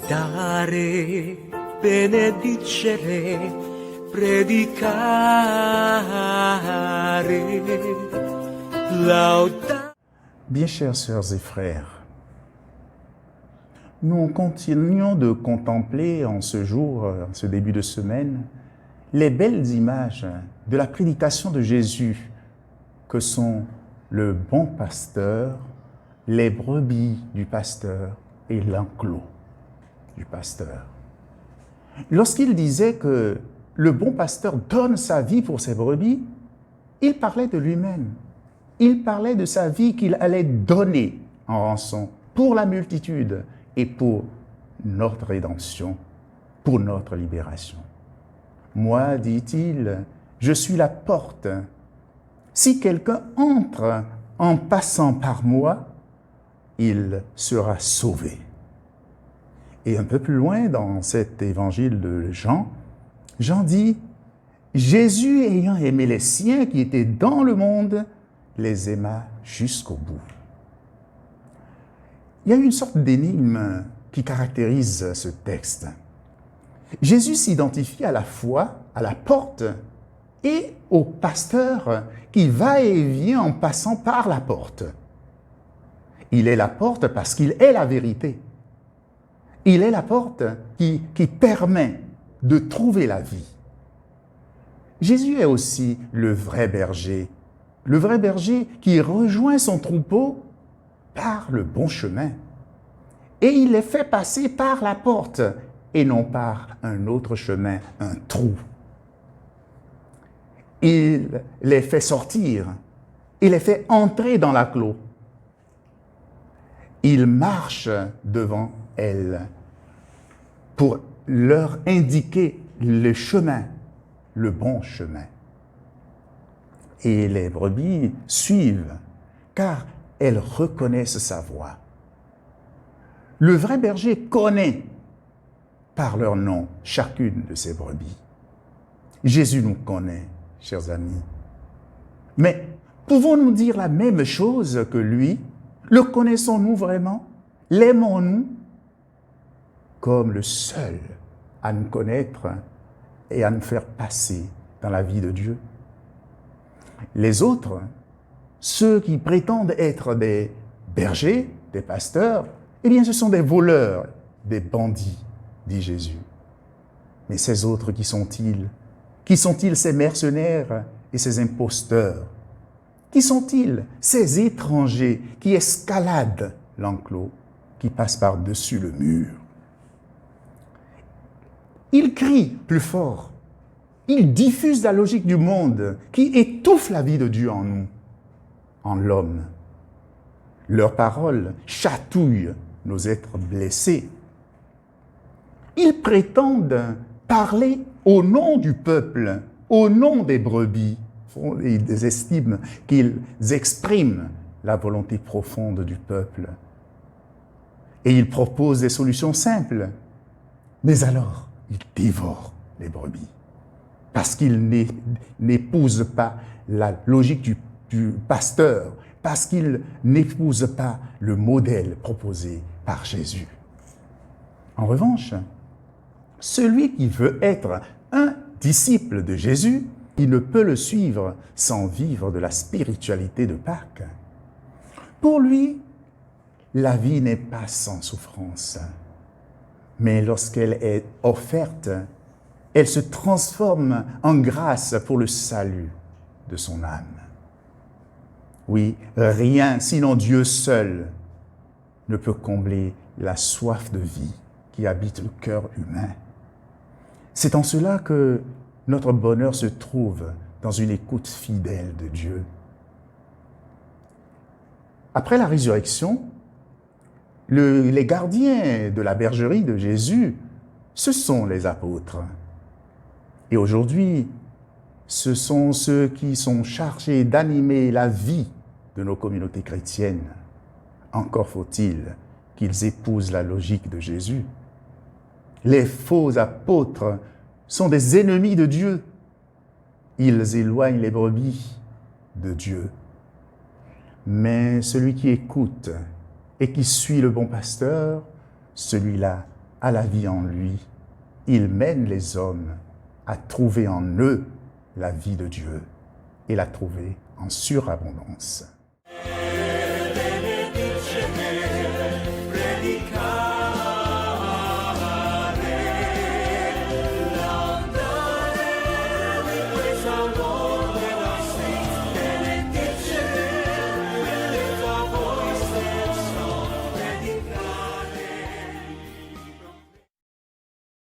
dare, benedicere, predicare, laudare. Bien chères sœurs et frères, nous continuons de contempler en ce jour, en ce début de semaine, les belles images de la prédication de Jésus que sont le bon pasteur, les brebis du pasteur et l'enclos du pasteur. Lorsqu'il disait que le bon pasteur donne sa vie pour ses brebis, il parlait de lui-même. Il parlait de sa vie qu'il allait donner en rançon pour la multitude et pour notre rédemption, pour notre libération. Moi, dit-il, je suis la porte. Si quelqu'un entre en passant par moi, il sera sauvé. Et un peu plus loin dans cet évangile de Jean, Jean dit, Jésus ayant aimé les siens qui étaient dans le monde, les aima jusqu'au bout. Il y a une sorte d'énigme qui caractérise ce texte. Jésus s'identifie à la fois à la porte et au pasteur qui va et vient en passant par la porte. Il est la porte parce qu'il est la vérité. Il est la porte qui permet de trouver la vie. Jésus est aussi le vrai berger qui rejoint son troupeau par le bon chemin. Et il les fait passer par la porte et non par un autre chemin, un trou. Il les fait sortir, il les fait entrer dans la clos. Il marche devant elles pour leur indiquer le chemin, le bon chemin. Et les brebis suivent, car elles reconnaissent sa voix. Le vrai berger connaît par leur nom chacune de ses brebis. Jésus nous connaît, chers amis. Mais pouvons-nous dire la même chose que lui? Le connaissons-nous vraiment? L'aimons-nous? Comme le seul à nous connaître et à nous faire passer dans la vie de Dieu. Les autres, ceux qui prétendent être des bergers, des pasteurs, eh bien ce sont des voleurs, des bandits, dit Jésus. Mais ces autres, qui sont-ils? Qui sont-ils ces mercenaires et ces imposteurs? Qui sont-ils ces étrangers qui escaladent l'enclos, qui passent par-dessus le mur? Ils crient plus fort. Ils diffusent la logique du monde qui étouffe la vie de Dieu en nous, en l'homme. Leurs paroles chatouillent nos êtres blessés. Ils prétendent parler au nom du peuple, au nom des brebis. Ils estiment qu'ils expriment la volonté profonde du peuple. Et ils proposent des solutions simples. Mais alors, ils dévorent les brebis. Parce qu'ils n'épousent pas la logique du pasteur, parce qu'ils n'épousent pas le modèle proposé par Jésus. En revanche, celui qui veut être un disciple de Jésus, il ne peut le suivre sans vivre de la spiritualité de Pâques. Pour lui, la vie n'est pas sans souffrance, mais lorsqu'elle est offerte, elle se transforme en grâce pour le salut de son âme. Oui, rien, sinon Dieu seul, ne peut combler la soif de vie qui habite le cœur humain. C'est en cela que notre bonheur se trouve dans une écoute fidèle de Dieu. Après la résurrection, les gardiens de la bergerie de Jésus, ce sont les apôtres. Et aujourd'hui, ce sont ceux qui sont chargés d'animer la vie de nos communautés chrétiennes. Encore faut-il qu'ils épousent la logique de Jésus. Les faux apôtres sont des ennemis de Dieu. Ils éloignent les brebis de Dieu. Mais celui qui écoute et qui suit le bon pasteur, celui-là à la vie en lui. Il mène les hommes à trouver en eux la vie de Dieu et la trouver en surabondance. Benedizione